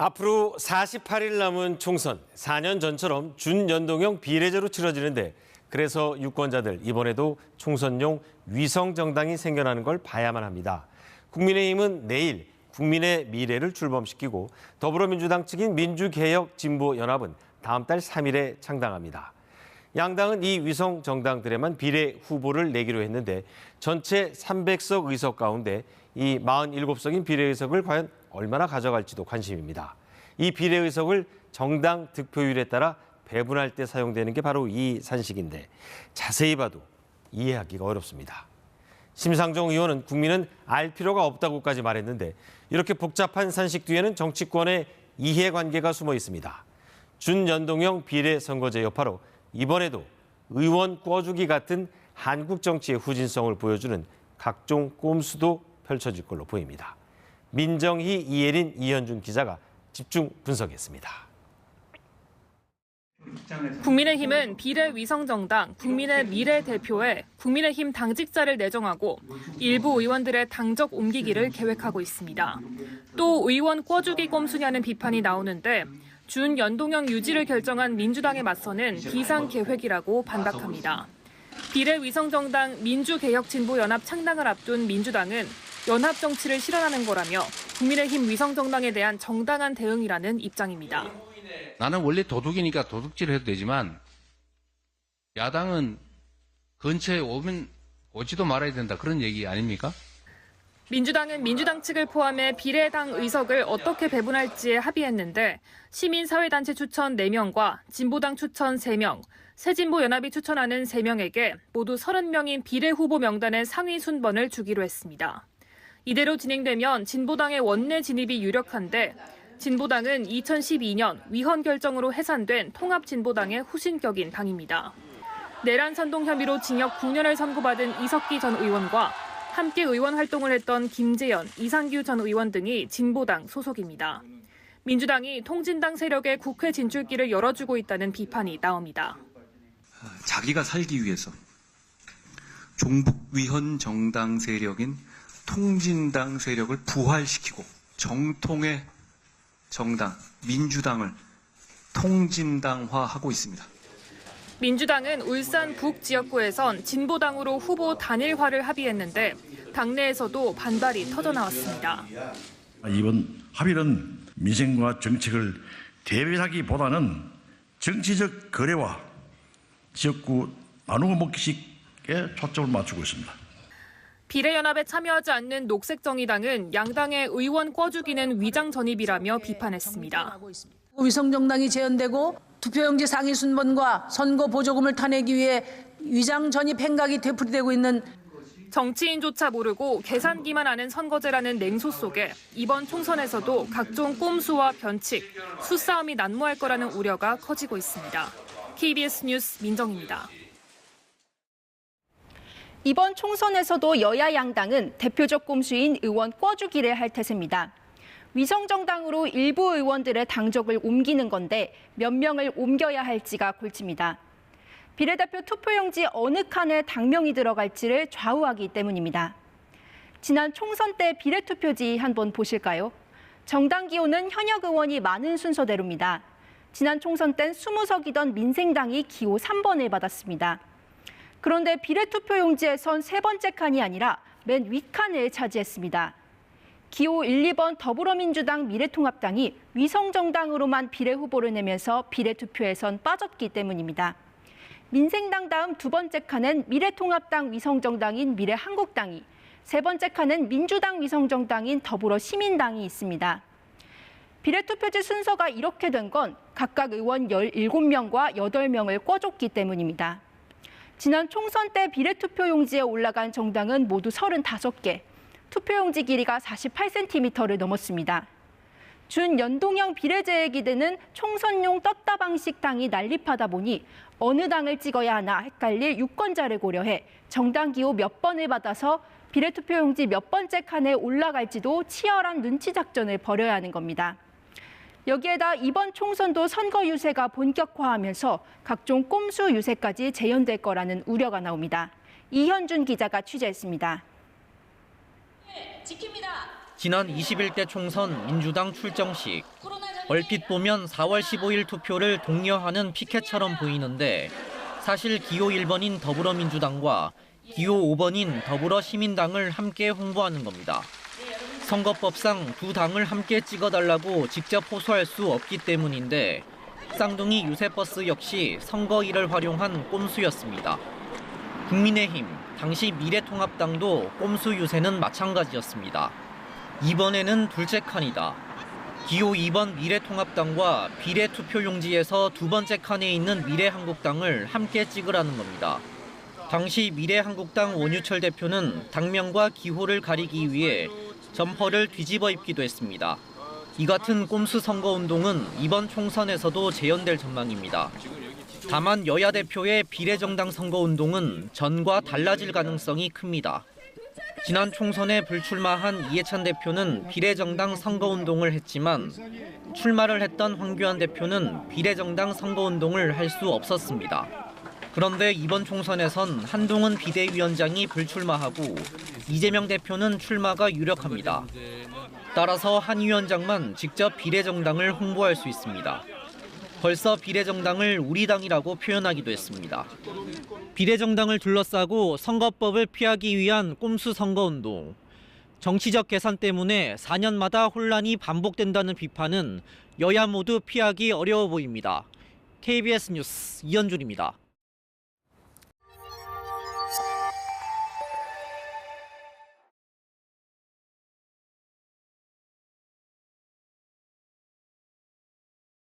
앞으로 48일 남은 총선, 4년 전처럼 준연동형 비례제로 치러지는데 그래서 유권자들 이번에도 총선용 위성정당이 생겨나는 걸 봐야만 합니다. 국민의힘은 내일 국민의 미래를 출범시키고 더불어민주당 측인 민주개혁진보연합은 다음 달 3일에 창당합니다. 양당은 이 위성정당들에만 비례 후보를 내기로 했는데 전체 300석 의석 가운데 이 47석인 비례의석을 과연 얼마나 가져갈지도 관심입니다. 이 비례의석을 정당 득표율에 따라 배분할 때 사용되는 게 바로 이 산식인데 자세히 봐도 이해하기가 어렵습니다. 심상정 의원은 국민은 알 필요가 없다고까지 말했는데 이렇게 복잡한 산식 뒤에는 정치권의 이해관계가 숨어 있습니다. 준연동형 비례선거제 여파로 이번에도 의원 꿔주기 같은 한국 정치의 후진성을 보여주는 각종 꼼수도 펼쳐질 걸로 보입니다. 민정희, 이혜린, 이현준 기자가 집중 분석했습니다. 국민의힘은 비례위성정당 국민의 미래 대표에 국민의힘 당직자를 내정하고 일부 의원들의 당적 옮기기를 계획하고 있습니다. 또 의원 꿔주기 꼼수냐는 비판이 나오는데 준연동형 유지를 결정한 민주당에 맞서는 비상계획이라고 반박합니다. 비례위성정당 민주개혁진보연합 창당을 앞둔 민주당은 연합 정치를 실현하는 거라며 국민의힘 위성정당에 대한 정당한 대응이라는 입장입니다. 나는 원래 도둑이니까 도둑질을 해도 되지만 야당은 근처에 오지도 말아야 된다 그런 얘기 아닙니까? 민주당은 민주당 측을 포함해 비례당 의석을 어떻게 배분할지에 합의했는데 시민사회단체 추천 4명과 진보당 추천 3명, 새진보연합이 추천하는 3명에게 모두 30명인 비례후보 명단의 상위 순번을 주기로 했습니다. 이대로 진행되면 진보당의 원내 진입이 유력한데 진보당은 2012년 위헌 결정으로 해산된 통합진보당의 후신격인 당입니다. 내란 선동 혐의로 징역 9년을 선고받은 이석기 전 의원과 함께 의원 활동을 했던 김재현, 이상규 전 의원 등이 진보당 소속입니다. 민주당이 통진당 세력의 국회 진출길을 열어주고 있다는 비판이 나옵니다. 자기가 살기 위해서 종북 위헌 정당 세력인 통진당 세력을 부활시키고 정통의 정당, 민주당을 통진당화하고 있습니다. 민주당은 울산 북지역구에선 진보당으로 후보 단일화를 합의했는데 당내에서도 반발이 터져나왔습니다. 이번 합의는 민생과 정책을 대변하기보다는 정치적 거래와 지역구 나누어 먹기식에 초점을 맞추고 있습니다. 비례연합에 참여하지 않는 녹색정의당은 양당의 의원 꿔주기는 위장 전입이라며 비판했습니다. 위성정당이 재현되고 투표용지 상위 순번과 선거 보조금을 타내기 위해 위장 전입 행각이 되풀이되고 있는 정치인조차 모르고 계산기만 아는 선거제라는 냉소 속에 이번 총선에서도 각종 꼼수와 변칙, 수싸움이 난무할 거라는 우려가 커지고 있습니다. KBS 뉴스 민정입니다. 이번 총선에서도 여야 양당은 대표적 꼼수인 의원 꿔주기를 할 태세입니다. 위성정당으로 일부 의원들의 당적을 옮기는 건데 몇 명을 옮겨야 할지가 골치입니다. 비례대표 투표용지 어느 칸에 당명이 들어갈지를 좌우하기 때문입니다. 지난 총선 때 비례투표지 한번 보실까요? 정당 기호는 현역 의원이 많은 순서대로입니다. 지난 총선 땐 20석이던 민생당이 기호 3번을 받았습니다. 그런데 비례투표용지에선 세 번째 칸이 아니라 맨 윗칸을 차지했습니다. 기호 1, 2번 더불어민주당 미래통합당이 위성정당으로만 비례후보를 내면서 비례투표에선 빠졌기 때문입니다. 민생당 다음 두 번째 칸은 미래통합당 위성정당인 미래한국당이, 세 번째 칸은 민주당 위성정당인 더불어시민당이 있습니다. 비례투표지 순서가 이렇게 된 건 각각 의원 17명과 8명을 꿔줬기 때문입니다. 지난 총선 때 비례투표용지에 올라간 정당은 모두 35개, 투표용지 길이가 48cm를 넘었습니다. 준연동형 비례제에 기대는 총선용 떴다 방식 당이 난립하다 보니 어느 당을 찍어야 하나 헷갈릴 유권자를 고려해 정당 기호 몇 번을 받아서 비례투표용지 몇 번째 칸에 올라갈지도 치열한 눈치 작전을 벌여야 하는 겁니다. 여기에다 이번 총선도 선거 유세가 본격화하면서 각종 꼼수 유세까지 재현될 거라는 우려가 나옵니다. 이현준 기자가 취재했습니다. 지난 21대 총선 민주당 출정식. 얼핏 보면 4월 15일 투표를 독려하는 피켓처럼 보이는데 사실 기호 1번인 더불어민주당과 기호 5번인 더불어시민당을 함께 홍보하는 겁니다. 선거법상 두 당을 함께 찍어달라고 직접 호소할 수 없기 때문인데 쌍둥이 유세버스 역시 선거일을 활용한 꼼수였습니다. 국민의힘, 당시 미래통합당도 꼼수 유세는 마찬가지였습니다. 이번에는 둘째 칸이다. 기호 2번 미래통합당과 비례투표용지에서 두 번째 칸에 있는 미래한국당을 함께 찍으라는 겁니다. 당시 미래한국당 원유철 대표는 당명과 기호를 가리기 위해 점퍼를 뒤집어 입기도 했습니다. 이 같은 꼼수 선거운동은 이번 총선에서도 재현될 전망입니다. 다만 여야 대표의 비례정당 선거운동은 전과 달라질 가능성이 큽니다. 지난 총선에 불출마한 이해찬 대표는 비례정당 선거운동을 했지만 출마를 했던 황교안 대표는 비례정당 선거운동을 할 수 없었습니다. 그런데 이번 총선에선 한동훈 비대위원장이 불출마하고 이재명 대표는 출마가 유력합니다. 따라서 한 위원장만 직접 비례정당을 홍보할 수 있습니다. 벌써 비례정당을 우리당이라고 표현하기도 했습니다. 비례정당을 둘러싸고 선거법을 피하기 위한 꼼수 선거운동. 정치적 계산 때문에 4년마다 혼란이 반복된다는 비판은 여야 모두 피하기 어려워 보입니다. KBS 뉴스 이현준입니다.